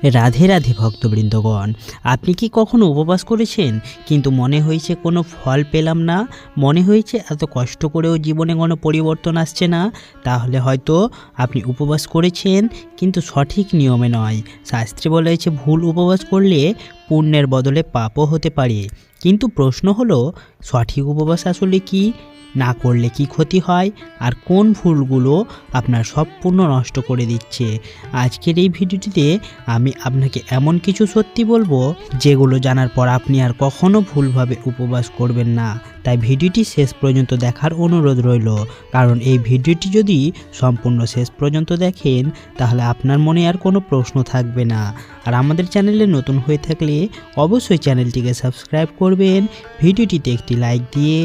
রাধে রাধে ভক্তবৃন্দগণ, আপনি কি কখনো উপবাস করেছেন কিন্তু মনে হয়েছে কোনো ফল পেলাম না, মনে হয়েছে এত কষ্ট করেও জীবনে কোনো পরিবর্তন আসছে না? তাহলে হয়তো আপনি উপবাস করেছেন কিন্তু সঠিক নিয়মে নয়। শাস্ত্রে বলা হয়েছে ভুল উপবাস করলে পুণ্যের বদলে পাপও হতে পারে। কিন্তু প্রশ্ন হলো, সঠিক উপবাস আসলে কি, না করলে কি ক্ষতি হয়, আর কোন ভুলগুলো আপনার সব পুণ্য নষ্ট করে দিচ্ছে? আজকের এই ভিডিওটিতে আমি আপনাকে এমন কিছু সত্যি বলবো যেগুলো জানার পর আপনি আর কখনো ভুলভাবে উপবাস করবেন না। তাই ভিডিওটি শেষ পর্যন্ত দেখার অনুরোধ রইল, কারণ এই ভিডিওটি যদি সম্পূর্ণ শেষ পর্যন্ত দেখেন তাহলে আপনার মনে আর কোনো প্রশ্ন থাকবে না। আর আমাদের চ্যানেলে নতুন হয়ে থাকলে অবশ্যই চ্যানেলটিকে সাবস্ক্রাইব করবেন, ভিডিওটিতে একটি লাইক দিয়ে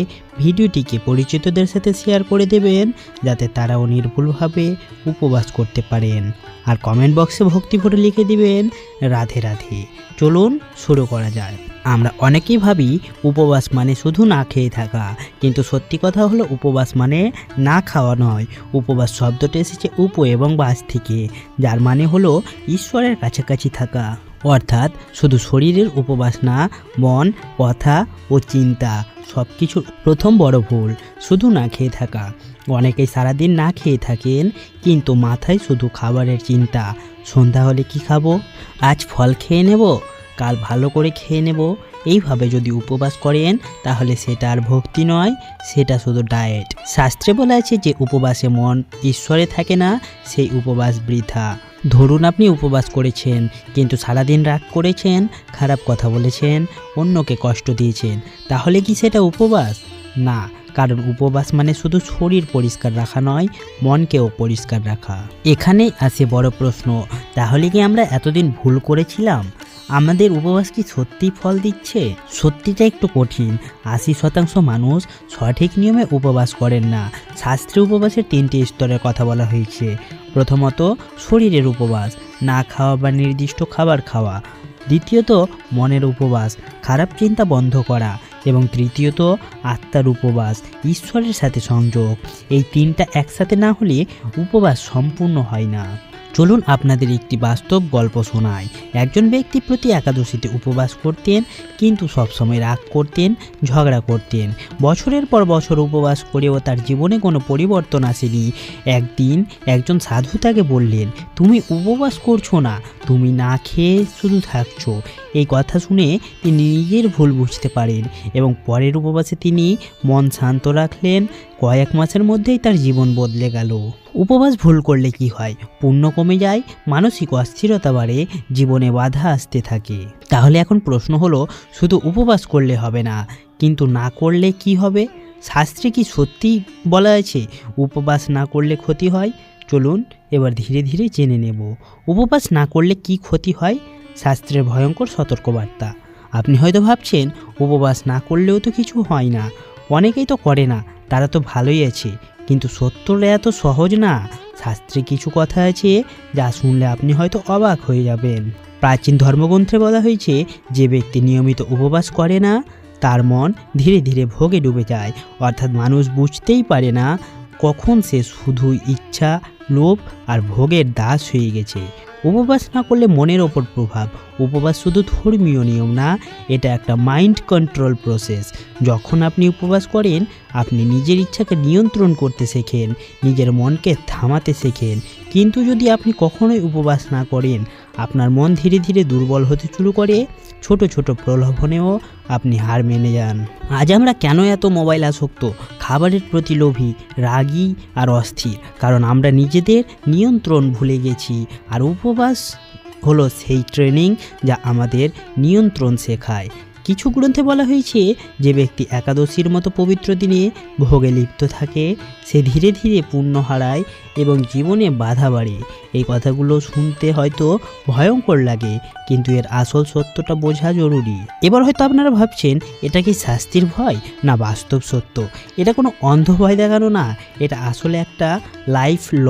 ভিডিওটিকে পরিচিতদের সাথে শেয়ার করে দেবেন যাতে তারাও নির্ভুলভাবে উপবাস করতে পারেন। আর কমেন্ট বক্সে ভক্তি ভরে লিখে দিবেন রাধে রাধে। চলুন শুরু করা যায়। আমরা অনেকেই ভাবি উপবাস মানে শুধু না খেয়ে থাকা, কিন্তু সত্যি কথা হলো উপবাস মানে না খাওয়া নয়। উপবাস শব্দটা এসেছে উপ এবং বাস থেকে, যার মানে হলো ঈশ্বরের কাছাকাছি থাকা। অর্থাৎ শুধু শরীরের উপবাস না, মন, কথা ও চিন্তা সব কিছুর প্রথম বড় ভুল শুধু না খেয়ে থাকা। অনেকেই সারাদিন না খেয়ে থাকেন কিন্তু মাথায় শুধু খাবারের চিন্তা। সন্ধ্যা হলে কি খাবো, আজ ফল খেয়ে নেব, কাল ভালো করে খেয়ে নেব। এইভাবে যদি উপবাস করেন তাহলে সেটা আর ভক্তি নয়, সেটা শুধু ডায়েট। শাস্ত্রে বলা আছে যে উপবাসে মন ঈশ্বরে থাকে না, সেই উপবাস বৃথা। ধরুন আপনি উপবাস করেছেন কিন্তু সারাদিন রাগ করেছেন, খারাপ কথা বলেছেন, অন্যকে কষ্ট দিয়েছেন, তাহলে কি সেটা উপবাস? না, কারণ উপবাস মানে শুধু শরীর পরিষ্কার রাখা নয়, মনকেও পরিষ্কার রাখা। এখানেই আসে বড় প্রশ্ন, তাহলে কি আমরা এতদিন ভুল করেছিলাম? আমাদের উপবাস কি সত্যিই ফল দিচ্ছে? সত্যিটা একটু কঠিন। 80% মানুষ সঠিক নিয়মে উপবাস করেন না। শাস্ত্রে উপবাসের 3টি স্তরের কথা বলা হয়েছে। প্রথমত শরীরের উপবাস, না খাওয়া বা নির্দিষ্ট খাবার খাওয়া। দ্বিতীয়ত মনের উপবাস, খারাপ চিন্তা বন্ধ করা। এবং তৃতীয়ত আত্মার উপবাস, ঈশ্বরের সাথে সংযোগ। এই 3টা একসাথে না হলে উপবাস সম্পূর্ণ হয় না। চলুন আপনাদের একটি বাস্তব গল্প শোনাই। একজন ব্যক্তি প্রতি একাদশীতে উপবাস করতেন কিন্তু সবসময় রাগ করতেন, ঝগড়া করতেন। বছরের পর বছর উপবাস করেও তার জীবনে কোনো পরিবর্তন আসেনি। একদিন একজন সাধু তাকে বললেন, তুমি উপবাস করছো না, তুমি না খেয়ে শুধু থাকছো। এই কথা শুনে তিনি নিজের ভুল বুঝতে পারেন এবং পরের উপবাসে তিনি মন শান্ত রাখলেন। কয়েক মাসের মধ্যেই তার জীবন বদলে গেল। উপবাস ভুল করলে কি হয়? পুণ্য কমে যায়, মানসিক অস্থিরতা বাড়ে, জীবনে বাধা আসতে থাকে। তাহলে এখন প্রশ্ন হলো, শুধু উপবাস করলে হবে না, কিন্তু না করলে কি হবে? শাস্ত্রে কি সত্যি বলা আছে উপবাস না করলে ক্ষতি হয়? চলুন এবার ধীরে ধীরে জেনে নেব উপবাস না করলে কি ক্ষতি হয়। শাস্ত্রের ভয়ঙ্কর সতর্কবার্তা। আপনি হয়তো ভাবছেন উপবাস না করলেও তো কিছু হয় না, অনেকেই তো করে না, তারা তো ভালোই আছে। কিন্তু সত্যটা এত সহজ না। শাস্ত্রে কিছু কথা আছে যা শুনলে আপনি হয়তো অবাক হয়ে যাবেন। প্রাচীন ধর্মগ্রন্থে বলা হয়েছে যে ব্যক্তি নিয়মিত উপবাস করে না তার মন ধীরে ধীরে ভোগে ডুবে যায়। অর্থাৎ মানুষ বুঝতেই পারে না কখন সে শুধু ইচ্ছা, লোভ আর ভোগের দাস হয়ে গেছে। উপবাস না করলে মনের ওপর প্রভাব। উপবাস শুধু ধর্মীয় নিয়ম না, এটা একটা মাইন্ড কন্ট্রোল প্রসেস। যখন আপনি উপবাস করেন আপনি নিজের ইচ্ছাকে নিয়ন্ত্রণ করতে শেখেন, নিজের মনকে থামাতে শেখেন। কিন্তু যদি আপনি কখনোই উপবাস না করেন আপনার মন ধীরে ধীরে দুর্বল হতে শুরু করে, ছোট ছোট প্রলোভনেও আপনি হার মেনে যান। আজ আমরা কেন এত মোবাইল আসক্ত, খাবারের প্রতি লোভী, রাগী আর অস্থির? কারণ আমরা নিজেদের নিয়ন্ত্রণ ভুলে গেছি। আর উপবাস হলো সেই ট্রেনিং যা আমাদের নিয়ন্ত্রণ শেখায়। কিছু গ্রন্থে বলা হয়েছে যে ব্যক্তি একাদশীর মতো পবিত্র দিনে ভোগে লিপ্ত থাকে সে ধীরে ধীরে পুণ্য হারায় এবং জীবনে বাধা বাড়ে। এই কথাগুলো শুনতে হয়তো ভয়ঙ্কর লাগে, কিন্তু এর আসল সত্যটা বোঝা জরুরি। এবার হয়তো আপনারা ভাবছেন এটা কি শাস্তির ভয় না বাস্তব সত্য? এটা কোনো অন্ধ ভয় দেখানো না, এটা আসলে একটা লাইফ ল,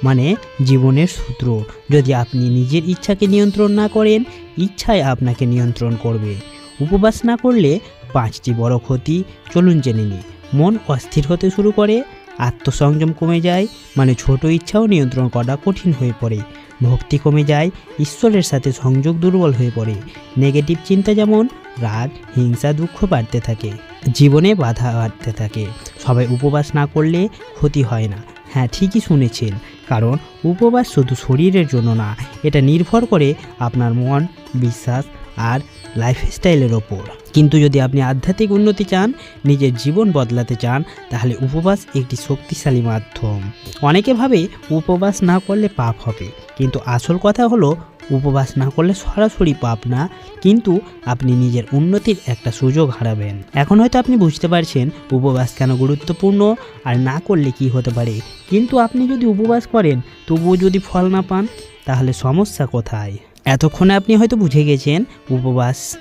মানে জীবনের সূত্র। যদি আপনি নিজের ইচ্ছাকে নিয়ন্ত্রণ না করেন, ইচ্ছাই আপনাকে নিয়ন্ত্রণ করবে। উপবাস না করলে 5টি বড় ক্ষতি চলুন জেনে নিই। মন অস্থির হতে শুরু করে, আত্মসংযম কমে যায়, মানে ছোট ইচ্ছাও নিয়ন্ত্রণ করা কঠিন হয়ে পড়ে। ভক্তি কমে যায়, ঈশ্বরের সাথে সংযোগ দুর্বল হয়ে পড়ে। নেগেটিভ চিন্তা যেমন রাগ, হিংসা, দুঃখ বাড়তে থাকে, জীবনে বাধা বাড়তে থাকে। সবাই উপবাস না করলে ক্ষতি হয় না। হ্যাঁ, ঠিকই শুনেছেন, কারণ উপবাস শুধু শরীরের জন্য না, এটা নির্ভর করে আপনার মন, বিশ্বাস আর লাইফস্টাইলের ওপর। কিন্তু যদি আপনি আধ্যাত্মিক উন্নতি চান, নিজের জীবন বদলাতে চান, তাহলে উপবাস একটি শক্তিশালী মাধ্যম। অনেকে ভাবে উপবাস না করলে পাপ হবে, কিন্তু আসল কথা হলো উপবাস না করলে সরাসরি পাপ না, কিন্তু আপনি নিজের উন্নতির একটা সুযোগ হারাবেন। এখন হয়তো আপনি বুঝতে পারছেন উপবাস কেন গুরুত্বপূর্ণ আর না করলে কি হতে পারে। কিন্তু আপনি যদি উপবাস করেন তবুও যদি ফল না পান, তাহলে সমস্যা কোথায়? এতক্ষণে আপনি হয়তো বুঝে গেছেন উপবাস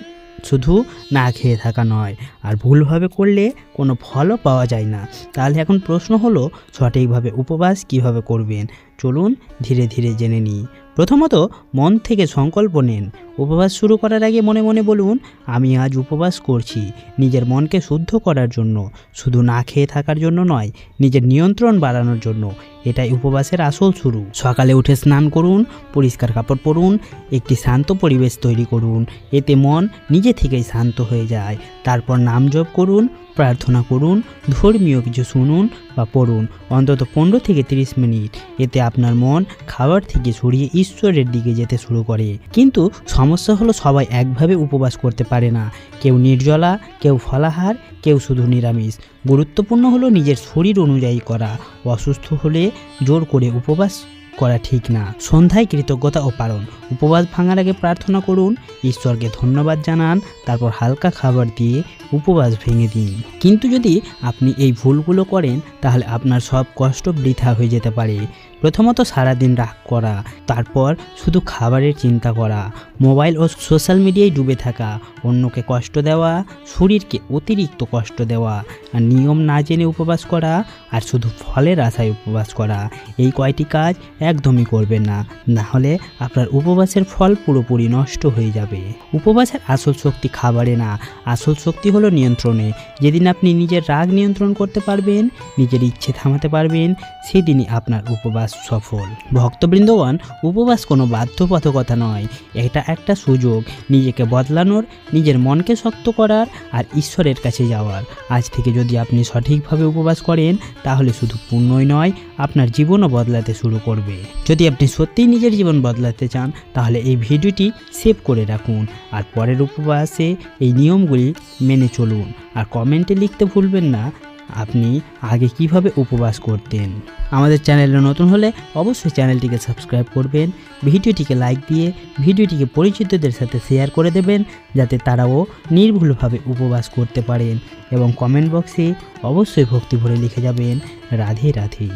শুধু না খেয়ে থাকা নয়, আর ভুলভাবে করলে কোনো ফলও পাওয়া যায় না। তাহলে এখন প্রশ্ন হলো, সঠিকভাবে উপবাস কিভাবে করবেন? চলুন ধীরে ধীরে জেনে নিই। প্রথমত, মন থেকে সংকল্প নিন। উপবাস শুরু করার আগে মনে মনে বলুন, আমি আজ উপবাস করছি নিজের মনকে শুদ্ধ করার জন্য, শুধু না খেয়ে থাকার জন্য নয়, নিজের নিয়ন্ত্রণ বাড়ানোর জন্য। এটাই উপবাসের আসল শুরু। সকালে উঠে স্নান করুন, পরিষ্কার কাপড় পরুন, একটি শান্ত পরিবেশ তৈরি করুন, এতে মন নিজে থেকেই শান্ত হয়ে যায়। তারপর নাম জপ করুন, প্রার্থনা করুন, ধর্মীয় কিছু শুনুন বা পড়ুন, অন্তত 15 থেকে 30 মিনিট। এতে আপনার মন খাবার থেকে সরিয়ে ঈশ্বরের দিকে যেতে শুরু করে। কিন্তু সমস্যা হলো, সবাই একভাবে উপবাস করতে পারে না। কেউ নির্জলা, কেউ ফলাহার, কেউ শুধু নিরামিষ। গুরুত্বপূর্ণ হলো নিজের শরীর অনুযায়ী করা। অসুস্থ হলে জোর করে উপবাস করা ঠিক না। সন্ধ্যায় কৃতজ্ঞতা ও পালন। উপবাস ভাঙার আগে প্রার্থনা করুন, ঈশ্বরকে ধন্যবাদ জানান, তারপর হালকা খাবার দিয়ে উপবাস ভেঙে দিন। কিন্তু যদি আপনি এই ভুলগুলো করেন, তাহলে আপনার সব কষ্ট বৃথা হয়ে যেতে পারে। প্রথমত, সারাদিন রাগ করা, তারপর শুধু খাবারের চিন্তা করা, মোবাইল ও সোশ্যাল মিডিয়ায় ডুবে থাকা, অন্যকে কষ্ট দেওয়া, শরীরকে অতিরিক্ত কষ্ট দেওয়া, আর নিয়ম না জেনে উপবাস করা, আর শুধু ফলের আশায় উপবাস করা। এই কয়টি কাজ একদমই করবেন না, না হলে আপনার উপবাসের ফল পুরোপুরি নষ্ট হয়ে যাবে। উপবাসের আসল শক্তি খাবারে না, আসল শক্তি হলো নিয়ন্ত্রণে। যেদিন আপনি নিজের রাগ নিয়ন্ত্রণ করতে পারবেন, নিজের ইচ্ছে থামাতে পারবেন, সেদিনই আপনার উপবাস সফল। ভক্তবৃন্দগণ, উপবাস কোনো বাধ্যবাধকতা নয়, এটা একটা সুযোগ নিজেকে বদলানোর, নিজের মনকে শক্ত করার আর ঈশ্বরের কাছে যাওয়ার। আজ থেকে যদি আপনি সঠিকভাবে উপবাস করেন, তাহলে শুধু পুণ্যই নয়, আপনার জীবনও বদলাতে শুরু করবে। যদি আপনি সত্যিই নিজের জীবন বদলাতে চান, তাহলে এই ভিডিওটি সেভ করে রাখুন আর পরের উপবাসে এই নিয়মগুলি মেনে চলুন। আর কমেন্টে লিখতে ভুলবেন না আপনি আগে কিভাবে উপবাস করতেন। আমাদের চ্যানেলে নতুন হলে অবশ্যই চ্যানেলটিকে সাবস্ক্রাইব করবেন, ভিডিওটিকে লাইক দিয়ে ভিডিওটিকে পরিচিতদের সাথে শেয়ার করে দেবেন, যাতে তারাও নির্ভুলভাবে উপবাস করতে পারেন। এবং কমেন্ট বক্সে অবশ্যই ভক্তি ভরে লিখে যাবেন, রাধে রাধে।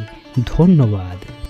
ধন্যবাদ।